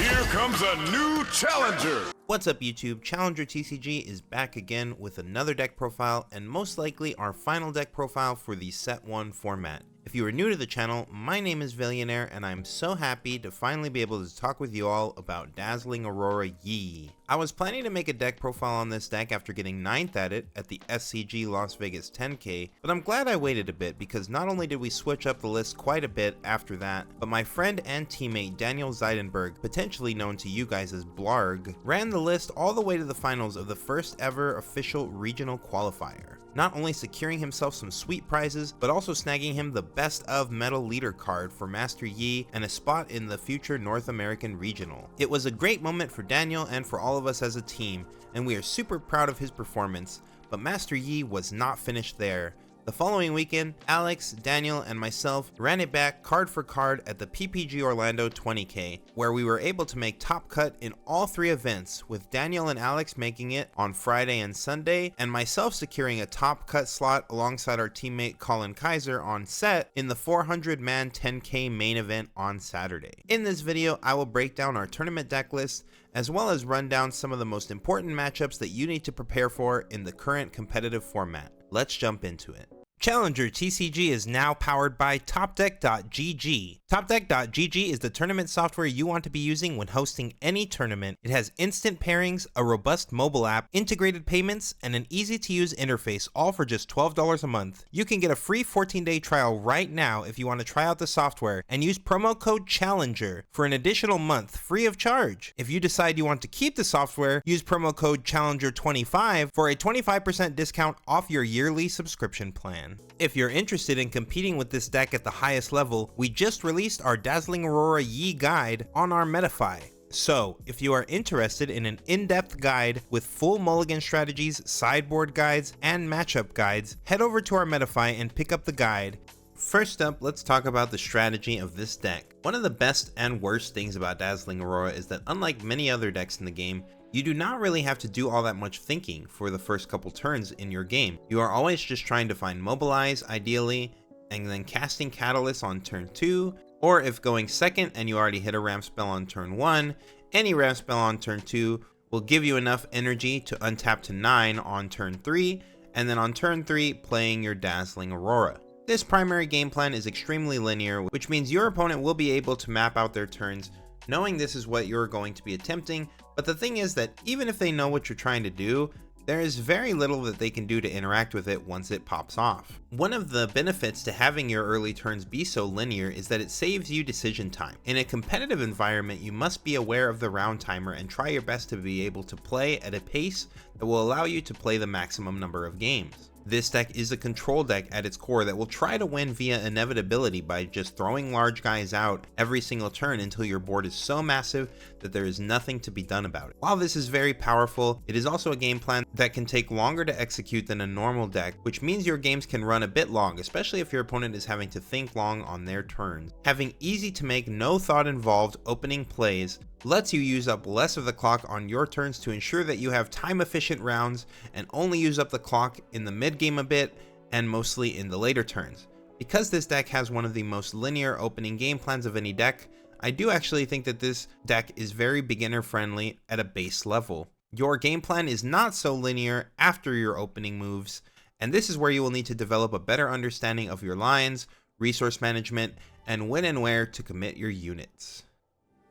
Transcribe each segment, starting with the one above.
Here comes a new challenger! What's up YouTube, Challenger TCG is back again with another deck profile and most likely our final deck profile for the Set 1 format. If you are new to the channel, my name is Villionaire and I'm so happy to finally be able to talk with you all about Dazzling Aurora Yi. I was planning to make a deck profile on this deck after getting 9th at it at the SCG Las Vegas 10K, but I'm glad I waited a bit because not only did we switch up the list quite a bit after that, but my friend and teammate Daniel Zidenberg, potentially known to you guys as Blarg, ran the list all the way to the finals of the first ever official regional qualifier, not only securing himself some sweet prizes, but also snagging him the Best of Metal Leader card for Master Yi and a spot in the future North American Regional. It was a great moment for Daniel and for all of us as a team, and we are super proud of his performance, but Master Yi was not finished there. The following weekend, Alex, Daniel, and myself ran it back card for card at the PPG Orlando 20K, where we were able to make top cut in all 3 events, with Daniel and Alex making it on Friday and Sunday, and myself securing a top cut slot alongside our teammate Colin Kaisa on set in the 400-man 10K main event on Saturday. In this video, I will break down our tournament deck list, as well as run down some of the most important matchups that you need to prepare for in the current competitive format. Let's jump into it. Challenger TCG is now powered by TopDeck.gg. TopDeck.gg is the tournament software you want to be using when hosting any tournament. It has instant pairings, a robust mobile app, integrated payments, and an easy-to-use interface, all for just $12 a month. You can get a free 14-day trial right now if you want to try out the software and use promo code CHALLENGER for an additional month free of charge. If you decide you want to keep the software, use promo code CHALLENGER25 for a 25% discount off your yearly subscription plan. If you're interested in competing with this deck at the highest level, we just released our Dazzling Aurora Yi guide on our Metafy. So, if you are interested in an in-depth guide with full mulligan strategies, sideboard guides, and matchup guides, head over to our Metafy and pick up the guide. First up, let's talk about the strategy of this deck. One of the best and worst things about Dazzling Aurora is that unlike many other decks in the game, you do not really have to do all that much thinking for the first couple turns in your game. You are always just trying to find Mobilize, ideally, and then casting Catalyst on turn 2, or if going second and you already hit a ramp spell on turn 1, any ramp spell on turn 2 will give you enough energy to untap to 9 on turn 3, and then on turn 3 playing your Dazzling Aurora. This primary game plan is extremely linear, which means your opponent will be able to map out their turns knowing this is what you're going to be attempting, but the thing is that even if they know what you're trying to do, there is very little that they can do to interact with it once it pops off. One of the benefits to having your early turns be so linear is that it saves you decision time. In a competitive environment, you must be aware of the round timer and try your best to be able to play at a pace that will allow you to play the maximum number of games. This deck is a control deck at its core that will try to win via inevitability by just throwing large guys out every single turn until your board is so massive that there is nothing to be done about it. While this is very powerful, it is also a game plan that can take longer to execute than a normal deck, which means your games can run a bit long, especially if your opponent is having to think long on their turns. Having easy to make, no thought involved opening plays lets you use up less of the clock on your turns to ensure that you have time efficient rounds and only use up the clock in the mid game a bit and mostly in the later turns. Because this deck has one of the most linear opening game plans of any deck, I do actually think that this deck is very beginner friendly at a base level. Your game plan is not so linear after your opening moves, and this is where you will need to develop a better understanding of your lines, resource management, and when and where to commit your units.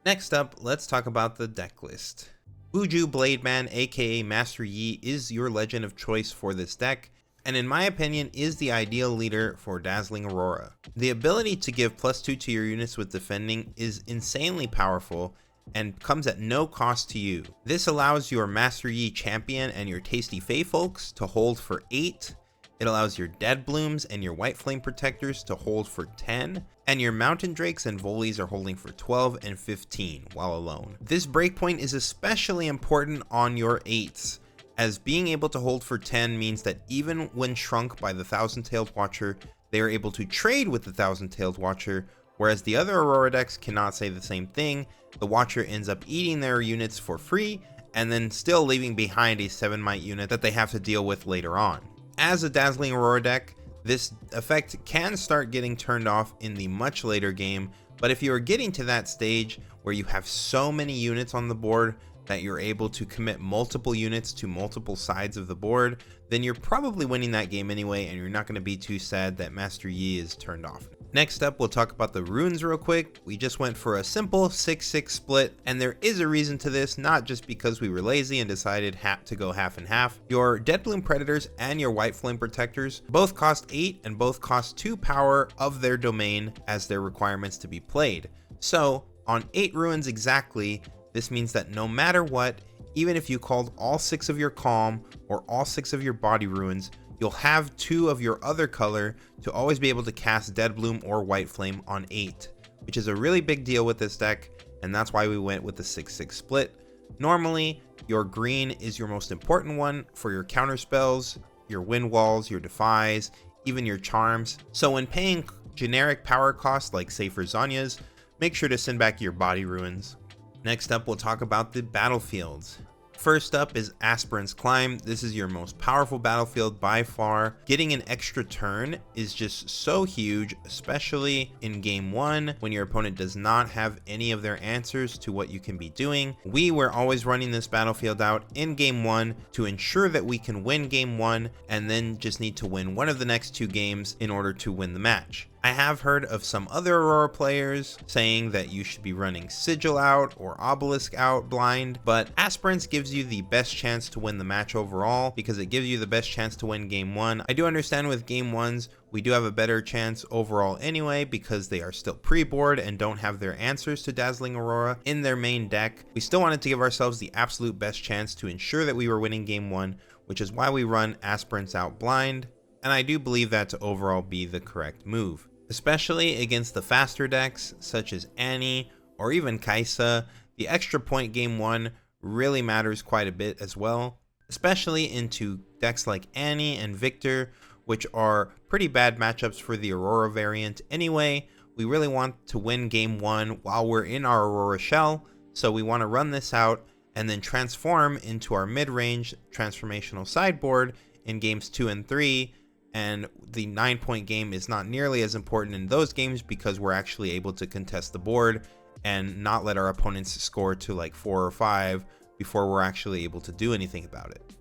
Next up, let's talk about the deck list. Buju Blademan aka Master Yi is your legend of choice for this deck, and in my opinion is the ideal leader for Dazzling Aurora. The ability to give +2 to your units with defending is insanely powerful and comes at no cost to you. This allows your Master Yi champion and your Tasty Fae folks to hold for 8. It allows your Dead Blooms and your White Flame Protectors to hold for 10, and your Mountain Drakes and Volies are holding for 12 and 15 while alone. This breakpoint is especially important on your 8s, as being able to hold for 10 means that even when shrunk by the Thousand-Tailed Watcher, they are able to trade with the Thousand-Tailed Watcher, whereas the other Aurora decks cannot say the same thing. The Watcher ends up eating their units for free, and then still leaving behind a 7 might unit that they have to deal with later on. As a Dazzling Aurora deck, this effect can start getting turned off in the much later game, but if you are getting to that stage where you have so many units on the board that you're able to commit multiple units to multiple sides of the board, then you're probably winning that game anyway, and you're not going to be too sad that Master Yi is turned off. Next up, we'll talk about the runes real quick. We just went for a simple 6-6 split, and there is a reason to this, not just because we were lazy and decided to go half and half. Your Deadbloom Predators and your White Flame Protectors both cost 8 and both cost 2 power of their domain as their requirements to be played. So on 8 runes exactly, this means that no matter what, even if you called all 6 of your Calm or all 6 of your Body runes, you'll have 2 of your other color to always be able to cast Deadbloom or White Flame on 8, which is a really big deal with this deck, and that's why we went with the 6-6 split. Normally, your green is your most important one for your counter spells, your wind walls, your defies, even your charms. So when paying generic power costs like say for Zonya's, make sure to send back your Body runes. Next up, we'll talk about the battlefields. First up is Aspirant's Climb. This is your most powerful battlefield by far. Getting an extra turn is just so huge, especially in game 1 when your opponent does not have any of their answers to what you can be doing. We were always running this battlefield out in game 1 to ensure that we can win game 1 and then just need to win one of the next 2 games in order to win the match. I have heard of some other Aurora players saying that you should be running Sigil out or Obelisk out blind, but Aspirants gives you the best chance to win the match overall because it gives you the best chance to win game 1. I do understand with game 1s, we do have a better chance overall anyway because they are still pre-board and don't have their answers to Dazzling Aurora in their main deck. We still wanted to give ourselves the absolute best chance to ensure that we were winning game 1, which is why we run Aspirants out blind. And I do believe that to overall be the correct move, especially against the faster decks such as Annie or even Kaisa. The extra point game 1 really matters quite a bit as well, especially into decks like Annie and Viktor, which are pretty bad matchups for the Aurora variant anyway. We really want to win game 1 while we're in our Aurora shell, so we want to run this out and then transform into our mid-range transformational sideboard in games 2 and 3. And the 9-point game is not nearly as important in those games because we're actually able to contest the board and not let our opponents score to like 4 or 5 before we're actually able to do anything about it.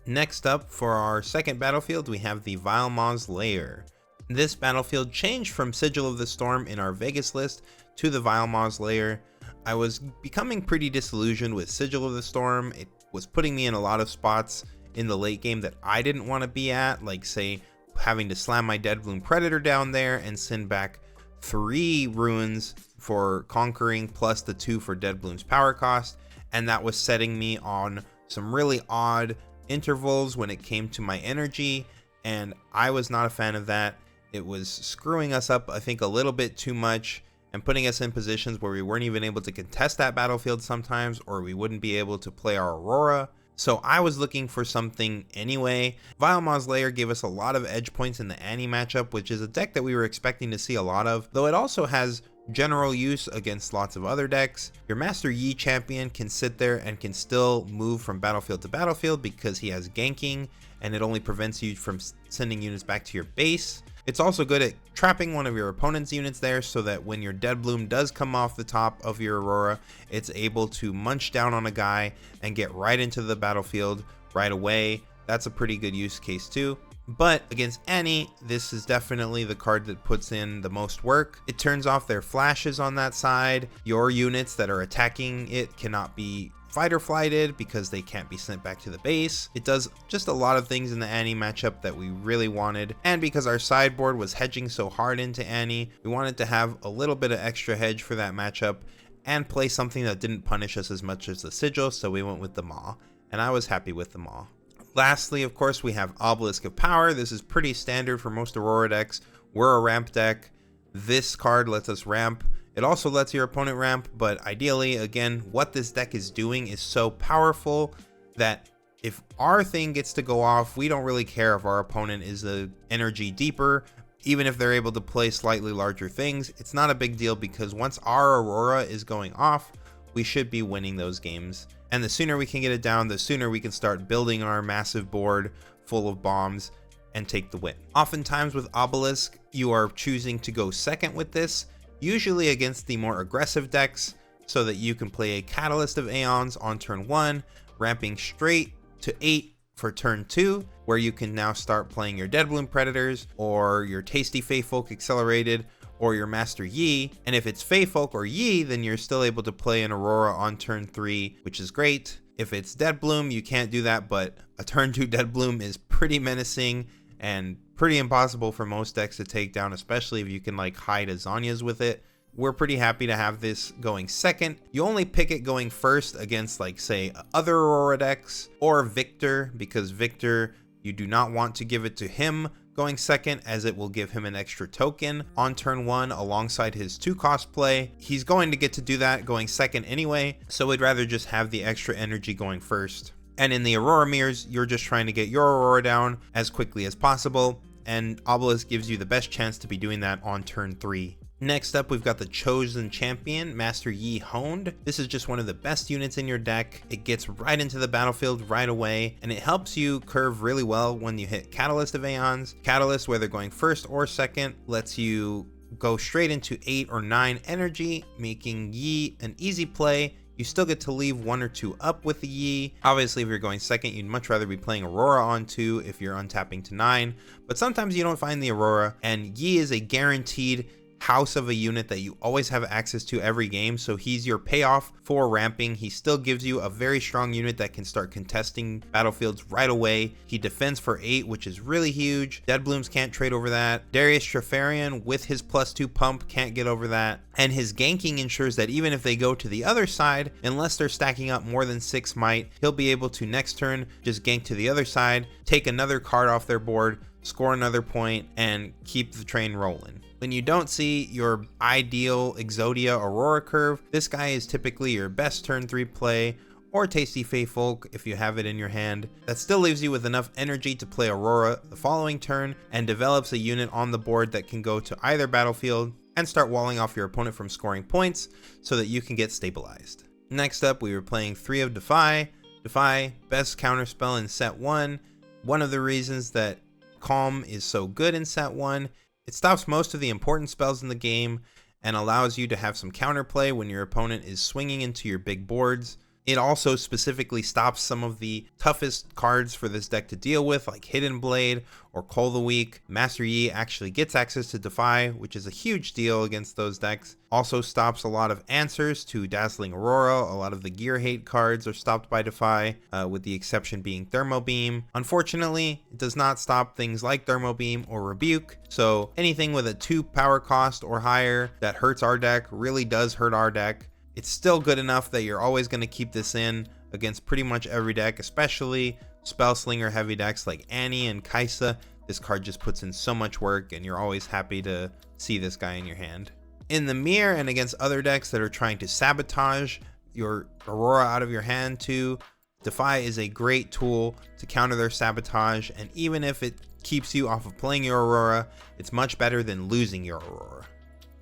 Next up, for our second battlefield, we have the Vile Maw's Lair. This battlefield changed from Sigil of the Storm in our Vegas list to the Vile Maw's Lair. I was becoming pretty disillusioned with Sigil of the Storm. It was putting me in a lot of spots in the late game that I didn't want to be at, like say having to slam my Deadbloom Predator down there and send back 3 runes for conquering plus the 2 for Deadbloom's power cost, and that was setting me on some really odd intervals when it came to my energy, and I was not a fan of that. It was screwing us up, I think, a little bit too much and putting us in positions where we weren't even able to contest that battlefield sometimes, or we wouldn't be able to play our Aurora. So I was looking for something anyway. Vile Maw's Lair gave us a lot of edge points in the Annie matchup, which is a deck that we were expecting to see a lot of, though it also has general use against lots of other decks. Your Master Yi champion can sit there and can still move from battlefield to battlefield because he has ganking and it only prevents you from sending units back to your base. It's also good at trapping one of your opponent's units there so that when your Deadbloom does come off the top of your Aurora, it's able to munch down on a guy and get right into the battlefield right away. That's a pretty good use case too. But against Annie, this is definitely the card that puts in the most work. It turns off their flashes on that side. Your units that are attacking it cannot be fight or flighted because they can't be sent back to the base. It does just a lot of things in the Annie matchup that we really wanted, and because our sideboard was hedging so hard into Annie, we wanted to have a little bit of extra hedge for that matchup and play something that didn't punish us as much as the Sigil, so we went with the Maw, and I was happy with the Maw. Lastly, of course, we have Obelisk of Power. This is pretty standard for most Aurora decks. We're a ramp deck. This card lets us ramp. It also lets your opponent ramp, but ideally, again, what this deck is doing is so powerful that if our thing gets to go off, we don't really care if our opponent is the energy deeper. Even if they're able to play slightly larger things, it's not a big deal because once our Aurora is going off, we should be winning those games. And the sooner we can get it down, the sooner we can start building our massive board full of bombs and take the win. Oftentimes with Obelisk, you are choosing to go second with this, usually against the more aggressive decks, so that you can play a Catalyst of Aeons on turn 1, ramping straight to 8 for turn 2, where you can now start playing your Deadbloom Predators or your Tasty Feyfolk Accelerated or your Master Yi. And if it's Feyfolk or Yi, then you're still able to play an Aurora on turn 3, which is great. If it's Deadbloom, you can't do that, but a turn 2 Deadbloom is pretty menacing and pretty impossible for most decks to take down, especially if you can like hide Azanias with it. We're pretty happy to have this going second. You only pick it going first against like say other Aurora decks or Viktor, because Viktor, you do not want to give it to him going second, as it will give him an extra token on turn 1 alongside his 2-cost play. He's going to get to do that going second anyway, so we'd rather just have the extra energy going first. And in the Aurora mirrors, you're just trying to get your Aurora down as quickly as possible, and Obelisk gives you the best chance to be doing that on turn 3. Next up, we've got the Chosen Champion, Master Yi Honed. This is just one of the best units in your deck. It gets right into the battlefield right away, and it helps you curve really well when you hit Catalyst of Aeons. Catalyst, whether going first or second, lets you go straight into 8 or 9 energy, making Yi an easy play. You still get to leave 1 or 2 up with the Yi. Obviously, if you're going second, you'd much rather be playing Aurora on 2 if you're untapping to 9, but sometimes you don't find the Aurora, and Yi is a guaranteed house of a unit that you always have access to every game, so he's your payoff for ramping. He still gives you a very strong unit that can start contesting battlefields right away. He defends for 8, which is really huge. Deadblooms can't trade over that. Darius Trefarian with his +2 pump can't get over that, and his ganking ensures that even if they go to the other side, unless they're stacking up more than 6 might, he'll be able to next turn just gank to the other side, take another card off their board, score another point, and keep the train rolling. When you don't see your ideal Exodia Aurora curve, this guy is typically your best turn 3 play, or Tasty Feyfolk if you have it in your hand. That still leaves you with enough energy to play Aurora the following turn, and develops a unit on the board that can go to either battlefield and start walling off your opponent from scoring points so that you can get stabilized. Next up, we were playing 3 of Defy. Defy, best counterspell in set 1. One of the reasons that Calm is so good in set 1, it stops most of the important spells in the game and allows you to have some counterplay when your opponent is swinging into your big boards. It also specifically stops some of the toughest cards for this deck to deal with, like Hidden Blade or Call the Weak. Master Yi actually gets access to Defy, which is a huge deal against those decks. Also stops a lot of answers to Dazzling Aurora. A lot of the Gear Hate cards are stopped by Defy, with the exception being Thermo Beam. Unfortunately, it does not stop things like Thermo Beam or Rebuke, so anything with a 2 power cost or higher that hurts our deck really does hurt our deck. It's still good enough that you're always going to keep this in against pretty much every deck, especially Spellslinger heavy decks like Annie and Kaisa. This card just puts in so much work, and you're always happy to see this guy in your hand. In the mirror and against other decks that are trying to sabotage your Aurora out of your hand too, Defy is a great tool to counter their sabotage, and even if it keeps you off of playing your Aurora, it's much better than losing your Aurora.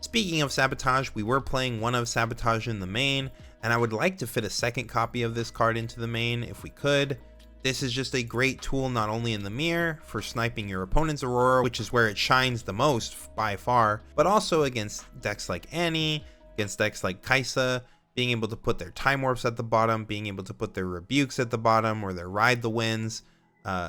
Speaking of Sabotage, we were playing 1 of Sabotage in the main, and I would like to fit a second copy of this card into the main if we could. This is just a great tool not only in the mirror for sniping your opponent's Aurora, which is where it shines the most by far, but also against decks like Annie, against decks like Kaisa, being able to put their Time Warps at the bottom, being able to put their Rebukes at the bottom, or their Ride the Winds,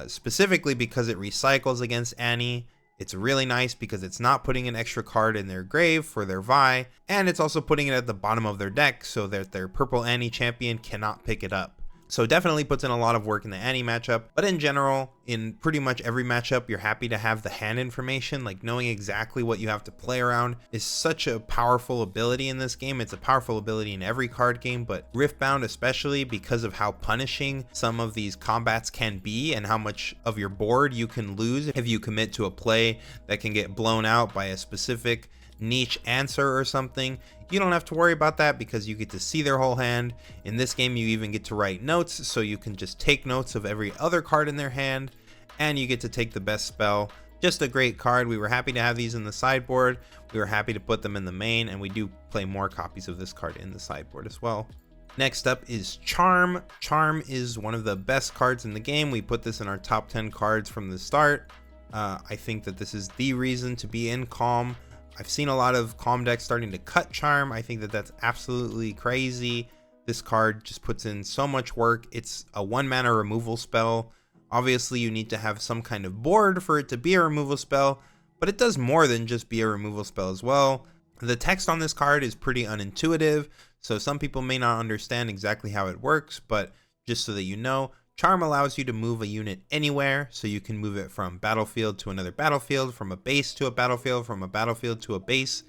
specifically because it recycles against Annie. It's really nice because it's not putting an extra card in their grave for their Vi, and it's also putting it at the bottom of their deck so that their purple Annie champion cannot pick it up. So definitely puts in a lot of work in the Annie matchup, but in general, in pretty much every matchup, you're happy to have the hand information. Like knowing exactly what you have to play around is such a powerful ability in this game. It's a powerful ability in every card game, but Riftbound especially, because of how punishing some of these combats can be and how much of your board you can lose if you commit to a play that can get blown out by a specific niche answer or something. You don't have to worry about that because you get to see their whole hand. In this game, you even get to write notes, so you can just take notes of every other card in their hand, and you get to take the best spell. Just a great card. We were happy to have these in the sideboard. We were happy to put them in the main, and we do play more copies of this card in the sideboard as well. Next up is Charm. Charm is one of the best cards in the game. We put this in our top 10 cards from the start. I think that this is the reason to be in Calm. I've seen a lot of calm decks starting to cut Charm. I think that that's absolutely crazy. This card just puts in so much work. It's a 1 mana removal spell. Obviously, you need to have some kind of board for it to be a removal spell, but it does more than just be a removal spell as well. The text on this card is pretty unintuitive, so some people may not understand exactly how it works, but just so that you know, Charm allows you to move a unit anywhere, so you can move it from battlefield to another battlefield, from a base to a battlefield, from a battlefield to a base.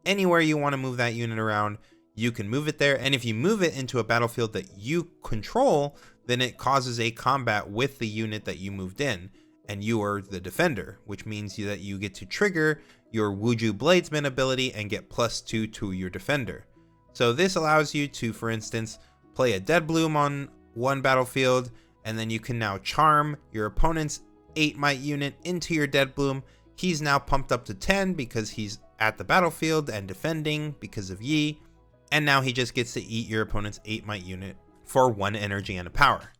Anywhere you want to move that unit around, you can move it there, and if you move it into a battlefield that you control, then it causes a combat with the unit that you moved in, and you are the defender, which means that you get to trigger your Wuju Bladesman ability and get +2 to your defender. So this allows you to, for instance, play a Dead Bloom on one battlefield, and then you can now charm your opponent's 8 might unit into your Dead Bloom. He's now pumped up to 10 because he's at the battlefield and defending because of Yi, and now he just gets to eat your opponent's 8 might unit for 1 energy and a power.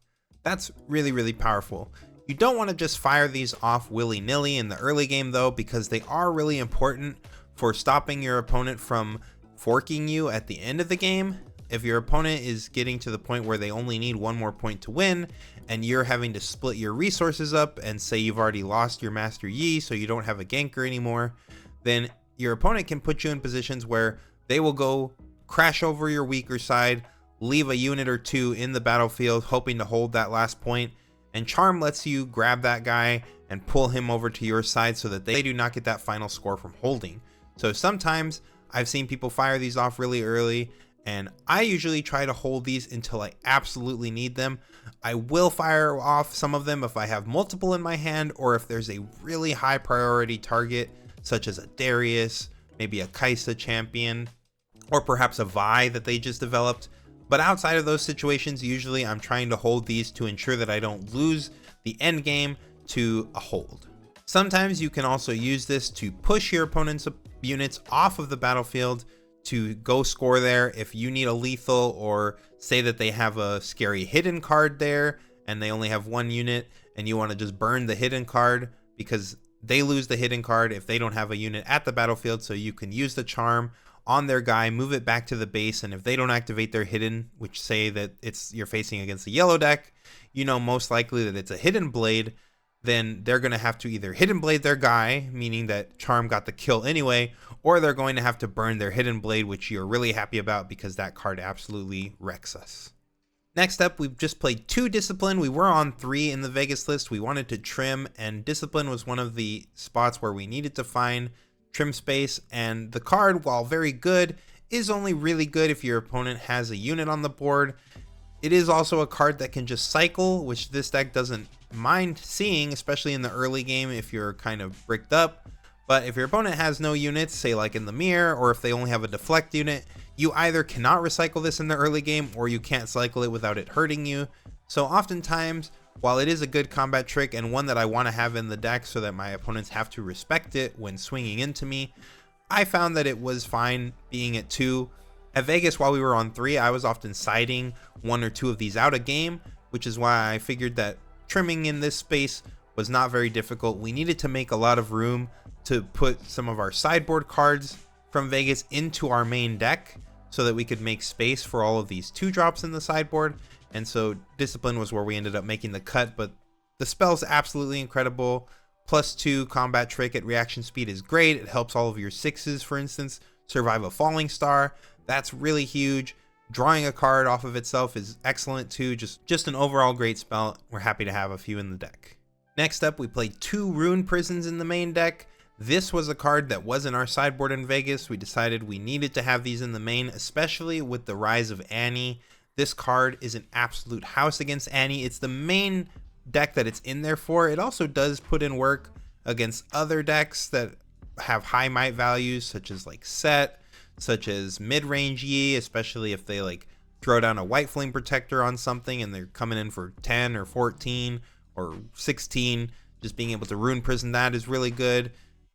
That's really, really powerful. You don't want to just fire these off willy-nilly in the early game though, because they are really important for stopping your opponent from forking you at the end of the game. If your opponent is getting to the point where they only need 1 more point to win, and you're having to split your resources up and say you've already lost your Master Yi so you don't have a ganker anymore, then your opponent can put you in positions where they will go crash over your weaker side, leave a unit or 2 in the battlefield hoping to hold that last point, and Charm lets you grab that guy and pull him over to your side so that they do not get that final score from holding. So sometimes I've seen people fire these off really early, and I usually try to hold these until I absolutely need them. I will fire off some of them if I have multiple in my hand, or if there's a really high priority target such as a Darius, maybe a Kaisa champion, or perhaps a Vi that they just developed. But outside of those situations, usually I'm trying to hold these to ensure that I don't lose the end game to a hold. Sometimes you can also use this to push your opponent's units off of the battlefield to go score there if you need a lethal, or say that they have a scary hidden card there and they only have 1 unit and you want to just burn the hidden card because they lose the hidden card if they don't have a unit at the battlefield. So you can use the charm on their guy, move it back to the base, and if they don't activate their hidden, which say that you're facing against the yellow deck, you know most likely that it's a hidden blade, then they're going to have to either hidden blade their guy, meaning that charm got the kill anyway, or they're going to have to burn their hidden blade, which you're really happy about because that card absolutely wrecks us. Next up, we've just played 2 Discipline. We were on 3 in the Vegas list. We wanted to trim, and Discipline was one of the spots where we needed to find trim space, and the card, while very good, is only really good if your opponent has a unit on the board. It is also a card that can just cycle, which this deck doesn't mind seeing, especially in the early game if you're kind of bricked up. But if your opponent has no units, say like in the mirror, or if they only have a deflect unit, you either cannot recycle this in the early game or you can't cycle it without it hurting you. So oftentimes, while it is a good combat trick and one that I want to have in the deck so that my opponents have to respect it when swinging into me, I found that it was fine being at 2. At Vegas, while we were on 3, I was often siding 1 or 2 of these out a game, which is why I figured that trimming in this space was not very difficult. We needed to make a lot of room to put some of our sideboard cards from Vegas into our main deck so that we could make space for all of these 2-drops in the sideboard. And so Discipline was where we ended up making the cut, but the spell's absolutely incredible. +2 combat trick at reaction speed is great. It helps all of your 6s, for instance, survive a falling star. That's really huge. Drawing a card off of itself is excellent too. Just an overall great spell. We're happy to have a few in the deck. Next up, we played 2 Rune Prisons in the main deck. This was a card that was in our sideboard in Vegas. We decided we needed to have these in the main, especially with the rise of Annie. This card is an absolute house against Annie. It's the main deck that it's in there for. It also does put in work against other decks that have high might values, such as like Set, such as mid-range Yi, especially if they like throw down a White Flame Protector on something and they're coming in for 10 or 14 or 16. Just being able to Rune Prison that is really good.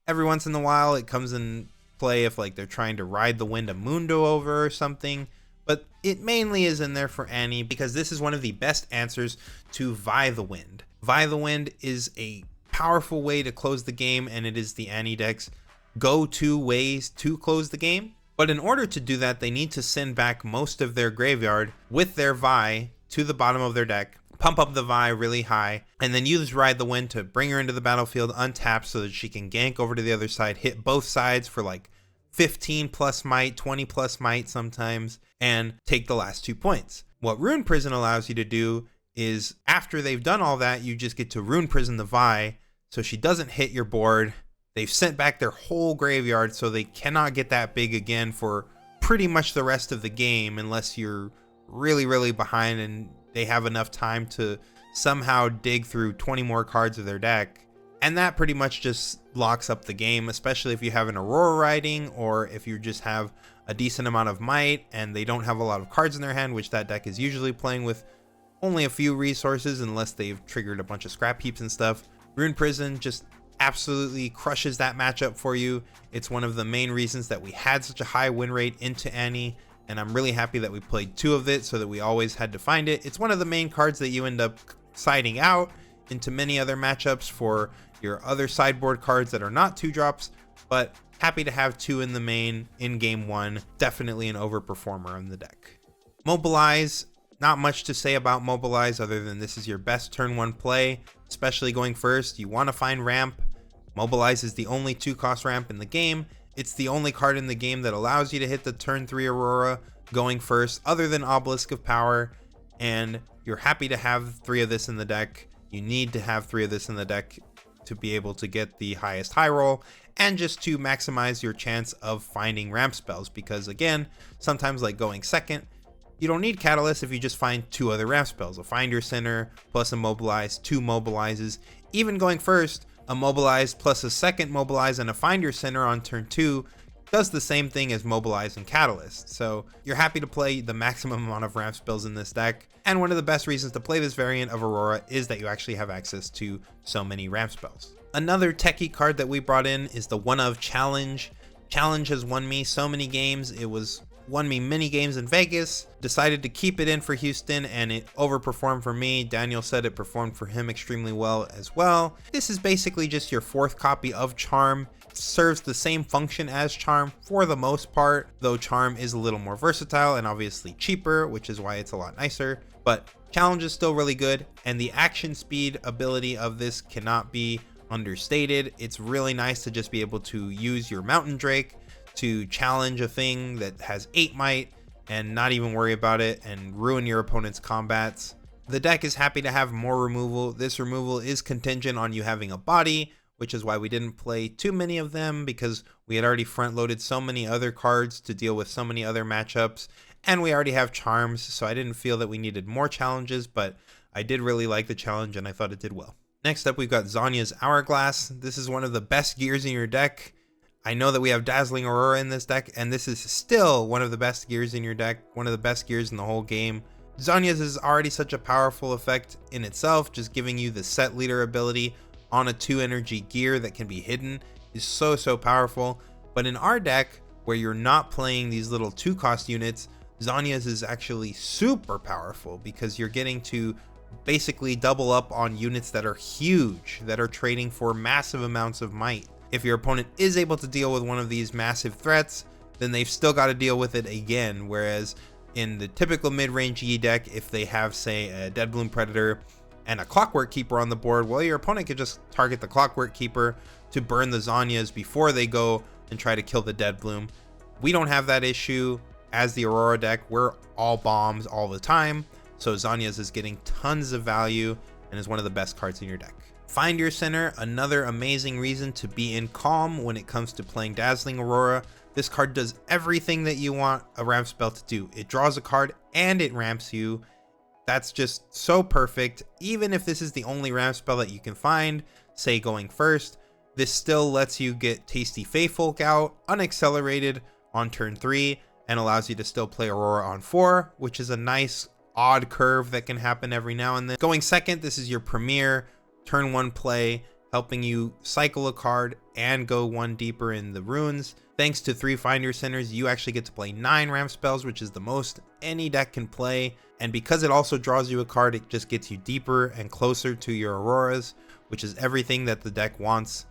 Every once in a while it comes in play if like they're trying to ride the wind a Mundo over or something. But it mainly is in there for Annie because this is one of the best answers to Vi the Wind. Vi the Wind is a powerful way to close the game, and it is the Annie deck's go-to ways to close the game. But in order to do that, they need to send back most of their graveyard with their Vi to the bottom of their deck, pump up the Vi really high, and then use Ride the Wind to bring her into the battlefield untapped so that she can gank over to the other side, hit both sides for like 15 plus might, 20 plus might sometimes, and take the last 2 points. What Rune Prison allows you to do is after they've done all that, you just get to Rune Prison the Vi so she doesn't hit your board. They've sent back their whole graveyard, so they cannot get that big again for pretty much the rest of the game unless you're really, really behind and they have enough time to somehow dig through 20 more cards of their deck. And that pretty much just locks up the game, especially if you have an Aurora riding or if you just have a decent amount of might and they don't have a lot of cards in their hand, which that deck is usually playing with only a few resources unless they've triggered a bunch of scrap heaps and stuff. Rune Prison just absolutely crushes that matchup for you. It's one of the main reasons that we had such a high win rate into Annie, and I'm really happy that we played 2 of it so that we always had to find it. It's one of the main cards that you end up siding out into many other matchups for your other sideboard cards that are not 2-drops, but happy to have 2 in the main in game 1. Definitely an overperformer on the deck. Mobilize, not much to say about Mobilize other than this is your best turn 1 play, especially going first. You want to find ramp. Mobilize is the only 2-cost ramp in the game. It's the only card in the game that allows you to hit the turn 3 Aurora going first other than Obelisk of Power, and you're happy to have 3 of this in the deck. You need to have 3 of this in the deck to be able to get the highest high roll and just to maximize your chance of finding ramp spells, because again, sometimes like going second, you don't need Catalyst if you just find 2 other ramp spells, a Find Your Center plus a Mobilize, 2 Mobilizes. Even going first, a Mobilize plus a second Mobilize and a Find Your Center on turn 2 does the same thing as Mobilize and Catalyst. So you're happy to play the maximum amount of ramp spells in this deck. And one of the best reasons to play this variant of Aurora is that you actually have access to so many ramp spells. Another techie card that we brought in is the One of Challenge. Challenge has won me so many games. It won me many games in Vegas. Decided to keep it in for Houston and it overperformed for me. Daniel said it performed for him extremely well as well. This is basically just your 4th copy of Charm. It serves the same function as Charm for the most part, though Charm is a little more versatile and obviously cheaper, which is why it's a lot nicer. But Challenge is still really good, and the action speed ability of this cannot be understated. It's really nice to just be able to use your Mountain Drake to challenge a thing that has 8 might and not even worry about it and ruin your opponent's combats. The deck is happy to have more removal. This removal is contingent on you having a body, which is why we didn't play too many of them, because we had already front loaded so many other cards to deal with so many other matchups, and we already have charms, so I didn't feel that we needed more challenges, but I did really like the challenge and I thought it did well. Next up, we've got Zhonya's Hourglass. This is one of the best gears in your deck. I know that we have Dazzling Aurora in this deck, and this is still one of the best gears in your deck, one of the best gears in the whole game. Zhonya's is already such a powerful effect in itself, just giving you the set leader ability on a 2 energy gear that can be hidden is so powerful. But in our deck, where you're not playing these little 2-cost units, Zhonya's is actually super powerful because you're getting to basically double up on units that are huge, that are trading for massive amounts of might. If your opponent is able to deal with one of these massive threats, then they've still got to deal with it again. Whereas in the typical mid-range Yi deck, if they have, say, a Deadbloom Predator and a Clockwork Keeper on the board, well, your opponent could just target the Clockwork Keeper to burn the Zhonya's before they go and try to kill the Deadbloom. We don't have that issue as the Aurora deck. We're all bombs all the time, so Zhonya's is getting tons of value and is one of the best cards in your deck. Find Your Center, another amazing reason to be in calm when it comes to playing Dazzling Aurora. This card does everything that you want a ramp spell to do. It draws a card and it ramps you. That's just so perfect. Even if this is the only ramp spell that you can find, say going first, this still lets you get Tasty Faithful out unaccelerated on turn 3 and allows you to still play Aurora on 4, which is a nice odd curve that can happen every now and then. Going second, this is your premier turn 1 play, helping you cycle a card and go 1 deeper in the runes. Thanks to 3 Find Your Centers, you actually get to play 9 ramp spells, which is the most any deck can play. And because it also draws you a card, it just gets you deeper and closer to your Auroras, which is everything that the deck wants.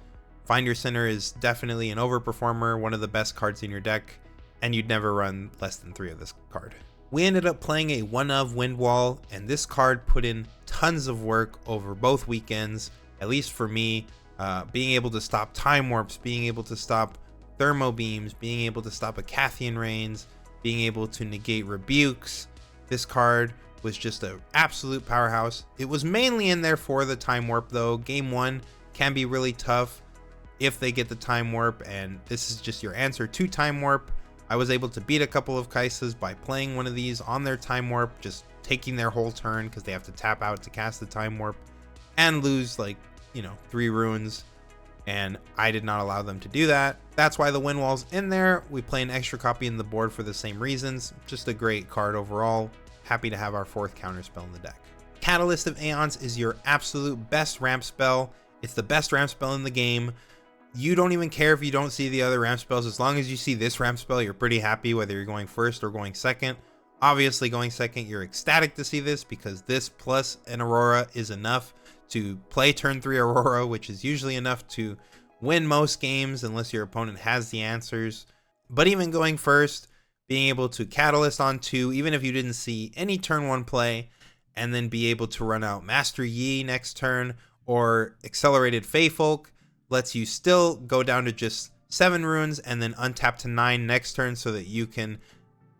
Find Your Sinner is definitely an overperformer, one of the best cards in your deck, and you'd never run less than 3 of this card. We ended up playing a 1-of Wind Wall, and this card put in tons of work over both weekends, at least for me. Being able to stop Time Warps, being able to stop Thermo Beams, being able to stop Acathian Rains, being able to negate Rebukes. This card was just an absolute powerhouse. It was mainly in there for the Time Warp though. Game 1 can be really tough if they get the Time Warp, and this is just your answer to Time Warp. I was able to beat a couple of Kaisas by playing one of these on their Time Warp, just taking their whole turn because they have to tap out to cast the Time Warp and lose 3 runes, and I did not allow them to do that. That's why the Wind Wall's in there. We play an extra copy in the board for the same reasons. Just a great card overall. Happy to have our 4th counter spell in the deck. Catalyst of Aeons is your absolute best ramp spell. It's the best ramp spell in the game. You don't even care if you don't see the other ramp spells. As long as you see this ramp spell, you're pretty happy whether you're going first or going second. Obviously going second, you're ecstatic to see this because this plus an Aurora is enough to play turn 3 Aurora, which is usually enough to win most games unless your opponent has the answers. But even going first, being able to Catalyst on 2, even if you didn't see any turn 1 play, and then be able to run out Master Yi next turn or Accelerated Feyfolk, lets you still go down to just 7 runes and then untap to 9 next turn so that you can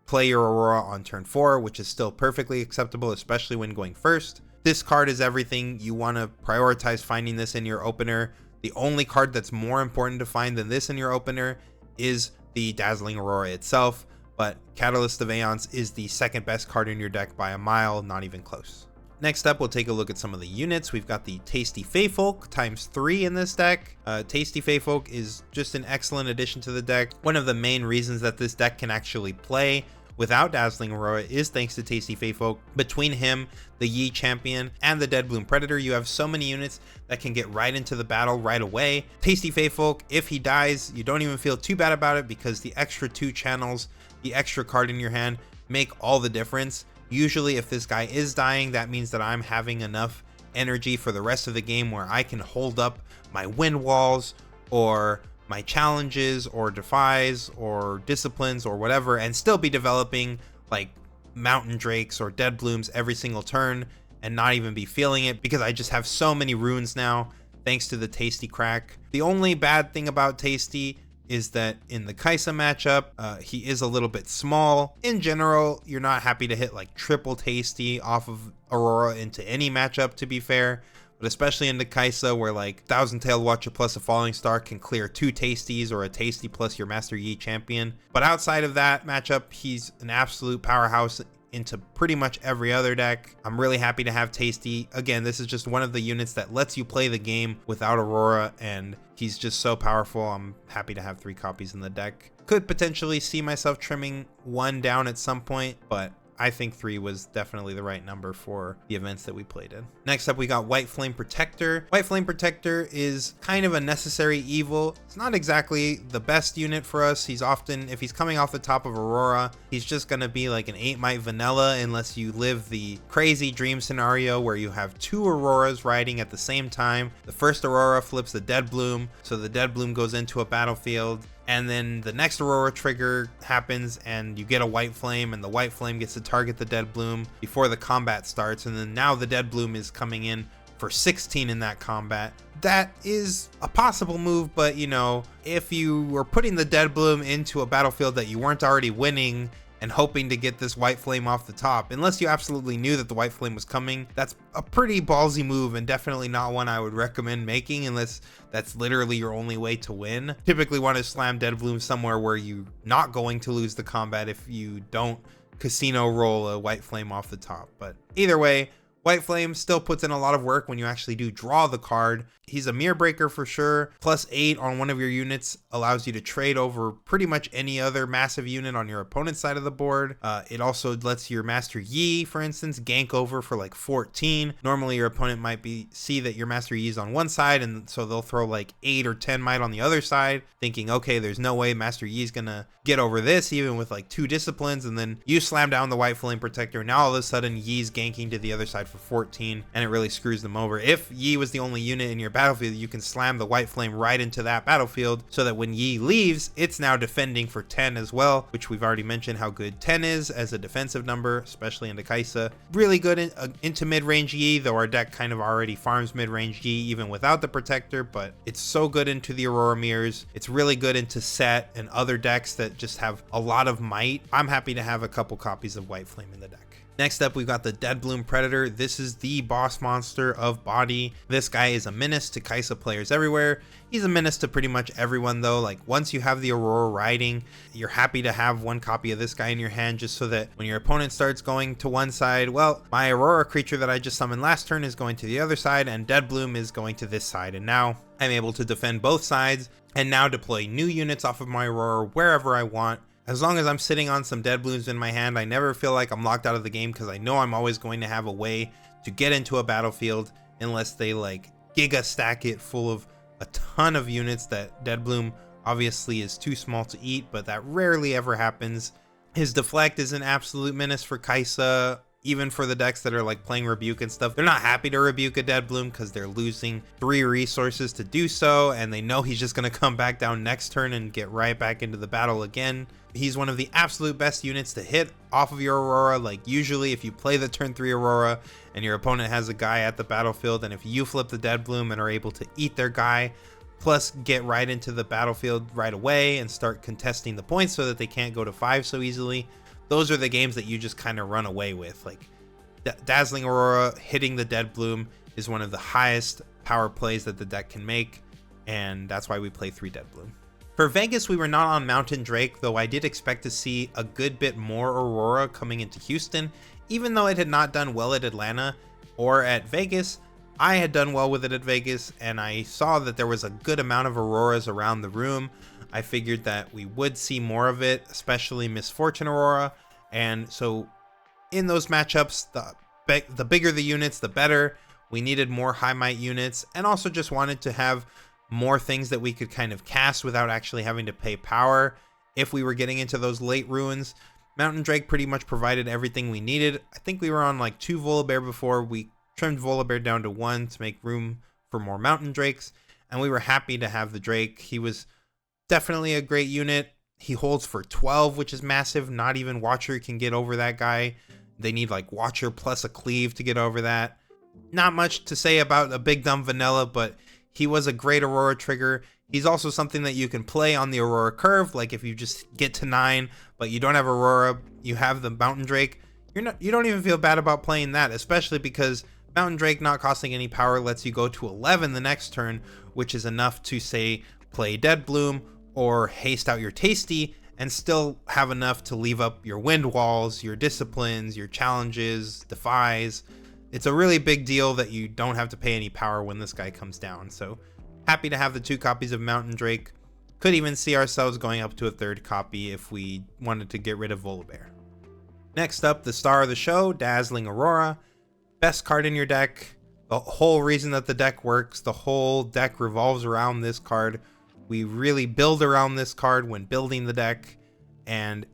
play your Aurora on turn 4, which is still perfectly acceptable, especially when going first. This card is everything. You want to prioritize finding this in your opener. The only card that's more important to find than this in your opener is the Dazzling Aurora itself, but Catalyst of Aeons is the 2nd best card in your deck by a mile, not even close. Next up, we'll take a look at some of the units. We've got the Tasty Feyfolk ×3 in this deck. Tasty Feyfolk is just an excellent addition to the deck. One of the main reasons that this deck can actually play without Dazzling Aurora is thanks to Tasty Feyfolk. Between him, the Yi champion, and the Dead Bloom Predator, you have so many units that can get right into the battle right away. Tasty Feyfolk, if he dies, you don't even feel too bad about it because the extra 2 channels, the extra card in your hand, make all the difference. Usually if this guy is dying, that means that I'm having enough energy for the rest of the game where I can hold up my Wind Walls or my challenges or defies or disciplines or whatever and still be developing like Mountain Drakes or Dead Blooms every single turn and not even be feeling it because I just have so many runes now thanks to the Tasty crack. The only bad thing about Tasty is that in the Kaisa matchup, he is a little bit small. In general, you're not happy to hit like triple Tasty off of Aurora into any matchup, to be fair, but especially in the Kaisa where like Thousand-Tailed Watcher plus a Falling Star can clear 2 Tasties or a Tasty plus your Master Yi champion. But outside of that matchup, he's an absolute powerhouse into pretty much every other deck. I'm really happy to have Tasty. Again, this is just one of the units that lets you play the game without Aurora, and he's just so powerful. I'm happy to have 3 copies in the deck. Could potentially see myself trimming 1 down at some point, but I think 3 was definitely the right number for the events that we played in. Next up, we got White Flame Protector. White Flame Protector is kind of a necessary evil. It's not exactly the best unit for us. He's often, if he's coming off the top of Aurora, he's just gonna be like an 8-might vanilla unless you live the crazy dream scenario where you have 2 Auroras riding at the same time. The first Aurora flips the Dead Bloom, so the Dead Bloom goes into a battlefield, and then the next Aurora trigger happens and you get a White Flame, and the White Flame gets to target the Dead Bloom before the combat starts, and then now the Dead Bloom is coming in for 16 in that combat. That is a possible move, but you know, if you were putting the Dead Bloom into a battlefield that you weren't already winning and hoping to get this White Flame off the top, unless you absolutely knew that the White Flame was coming, that's a pretty ballsy move and definitely not one I would recommend making unless that's literally your only way to win. Typically want to slam Dead Bloom somewhere where you're not going to lose the combat if you don't casino roll a White Flame off the top. But either way, White Flame still puts in a lot of work when you actually do draw the card. He's a mirror breaker for sure. +8 on one of your units allows you to trade over pretty much any other massive unit on your opponent's side of the board. It also lets your Master Yi, for instance, gank over for like 14. Normally your opponent might see that your Master Yi is on one side, and so they'll throw like 8 or 10 might on the other side, thinking, okay, there's no way Master Yi is gonna get over this even with like 2 disciplines, and then you slam down the White Flame Protector. Now all of a sudden Yi's ganking to the other side for 14, and it really screws them over. If Yi was the only unit in your battlefield, you can slam the White Flame right into that battlefield so that when Yi leaves, it's now defending for 10 as well, which we've already mentioned how good 10 is as a defensive number, especially into Kaisa. Really good into mid-range Yi, though our deck kind of already farms mid-range Yi even without the protector, but it's so good into the Aurora mirrors. It's really good into Set and other decks that just have a lot of might. I'm happy to have a couple copies of White Flame in the deck. Next up, we've got the Deadbloom Predator. This is the boss monster of body. This guy is a menace to Kaisa players everywhere. He's a menace to pretty much everyone though. Like once you have the Aurora riding, you're happy to have one copy of this guy in your hand just so that when your opponent starts going to one side, well, my Aurora creature that I just summoned last turn is going to the other side and Deadbloom is going to this side. And now I'm able to defend both sides and now deploy new units off of my Aurora wherever I want. As long as I'm sitting on some Deadblooms in my hand, I never feel like I'm locked out of the game because I know I'm always going to have a way to get into a battlefield unless they like giga stack it full of a ton of units. That Deadbloom obviously is too small to eat, but that rarely ever happens. His deflect is an absolute menace for Kaisa. Even for the decks that are like playing Rebuke and stuff, they're not happy to Rebuke a Deadbloom because they're losing 3 resources to do so, and they know he's just going to come back down next turn and get right back into the battle again. He's one of the absolute best units to hit off of your Aurora. Like usually if you play the turn 3 Aurora and your opponent has a guy at the battlefield, and if you flip the Deadbloom and are able to eat their guy, plus get right into the battlefield right away and start contesting the points so that they can't go to 5 so easily, those are the games that you just kind of run away with. Like Dazzling Aurora hitting the Deadbloom is one of the highest power plays that the deck can make, and that's why we play 3 Deadbloom. For Vegas, we were not on Mountain Drake, though I did expect to see a good bit more Aurora coming into Houston. Even though it had not done well at Atlanta or at Vegas, I had done well with it at Vegas, and I saw that there was a good amount of Auroras around the room. I figured that we would see more of it, especially Misfortune Aurora, and so in those matchups, the bigger the units, the better. We needed more high might units, and also just wanted to have more things that we could kind of cast without actually having to pay power if we were getting into those late ruins. Mountain Drake pretty much provided everything we needed. I think we were on like 2 Volibear before. We trimmed Volibear down to 1 to make room for more Mountain Drakes, and we were happy to have the Drake. He was definitely a great unit. He holds for 12, which is massive. Not even Watcher can get over that guy. They need like Watcher plus a Cleave to get over that. Not much to say about a big dumb vanilla, but he was a great Aurora trigger. He's also something that you can play on the Aurora curve. Like if you just get to 9, but you don't have Aurora, you have the Mountain Drake. You don't even feel bad about playing that, especially because Mountain Drake not costing any power lets you go to 11 the next turn, which is enough to say play Deadbloom or haste out your Tasty and still have enough to leave up your Wind Walls, your Disciplines, your Challenges, Defies. It's a really big deal that you don't have to pay any power when this guy comes down. So happy to have the 2 copies of Mountain Drake. Could even see ourselves going up to a 3rd copy if we wanted to get rid of Volibear. Next up, the star of the show, Dazzling Aurora. Best card in your deck. The whole reason that the deck works, the whole deck revolves around this card. We really build around this card when building the deck, and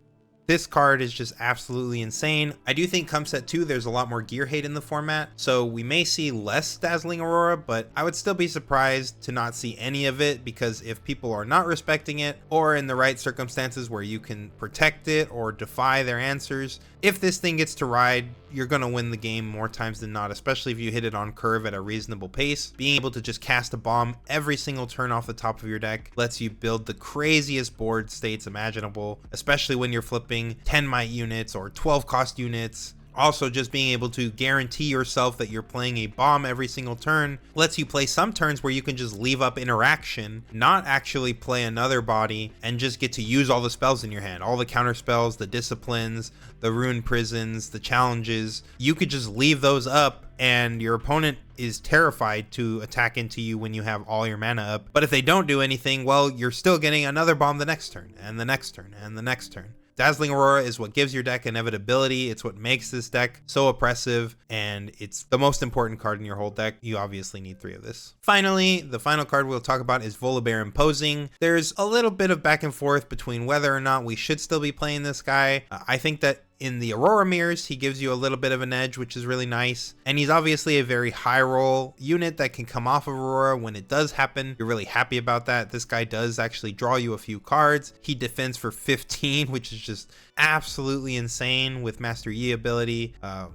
this card is just absolutely insane. I do think come set 2, there's a lot more gear hate in the format, so we may see less Dazzling Aurora, but I would still be surprised to not see any of it, because if people are not respecting it, or in the right circumstances where you can protect it or defy their answers, if this thing gets to ride, you're going to win the game more times than not, especially if you hit it on curve at a reasonable pace. Being able to just cast a bomb every single turn off the top of your deck lets you build the craziest board states imaginable, especially when you're flipping 10 might units or 12 cost units. Also, just being able to guarantee yourself that you're playing a bomb every single turn lets you play some turns where you can just leave up interaction, not actually play another body, and just get to use all the spells in your hand. All the counter spells, the disciplines, the ruined prisons, the challenges. You could just leave those up and your opponent is terrified to attack into you when you have all your mana up. But if they don't do anything, well, you're still getting another bomb the next turn, and the next turn, and the next turn. Dazzling Aurora is what gives your deck inevitability. It's what makes this deck so oppressive, and it's the most important card in your whole deck. You obviously need 3 of this. Finally, the final card we'll talk about is Volibear Imposing. There's a little bit of back and forth between whether or not we should still be playing this guy. I think that in the Aurora mirrors, he gives you a little bit of an edge, which is really nice. And he's obviously a very high roll unit that can come off of Aurora when it does happen. You're really happy about that. This guy does actually draw you a few cards. He defends for 15, which is just absolutely insane with Master Yi ability.